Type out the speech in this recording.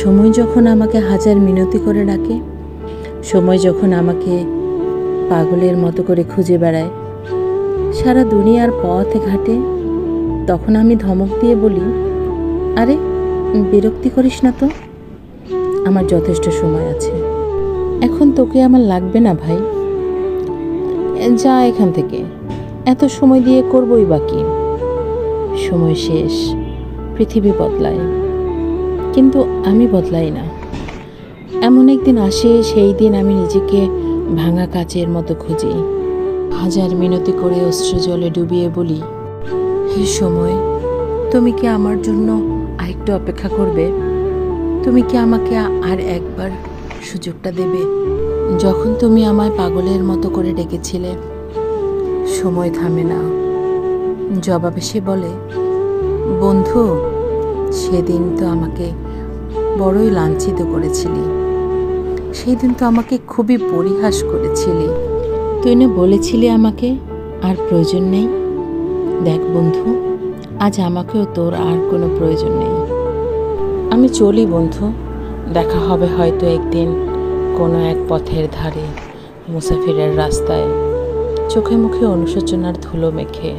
সময় যখন আমাকে হাজার মিনতি করে ডাকে, সময় যখন আমাকে পাগলের মতো করে খুঁজে বেড়ায়, সারা দুনিয়ার পথ ঘাটে, তখন আমি ধমক দিয়ে বলি, আরে বিরক্তি করিস না তো, আমার যথেষ্ট সময় আছে, এখন তোকে আমার লাগবে না ভাই, যা এখান থেকে, এত সময় দিয়ে করবই বাকি। সময় শেষ, পৃথিবী বদলায়, কিন্তু আমি বদলাই না। এমন একদিন আসে, সেই দিন আমি নিজেকে ভাঙা কাচের মতো খুঁজি, হাজার মিনতি করে অশ্রু জলে ডুবিয়ে বলি, হে সময়, তুমি কি আমার জন্য আরেকটু অপেক্ষা করবে? তুমি কি আমাকে আর একবার সুযোগটা দেবে? যখন তুমি আমায় পাগলের মতো করে ডেকেছিলে, সময় থামে না, জবাবে সে বলে, বন্ধু, সেদিন তো আমাকে বড়ই লাঞ্ছিত করেছিলি, সেই দিন তো আমাকে খুবই পরিহাস করেছিলি, তুই না বলেছিলি আমাকে আর প্রয়োজন নেই। দেখ বন্ধু, আজ আমাকেও তোর আর কোনো প্রয়োজন নেই। আমি চলি বন্ধু, দেখা হবে হয়তো একদিন কোনো এক পথের ধারে, মুসাফিরের রাস্তায়, চোখে মুখে অনুশোচনার ধুলো মেখে।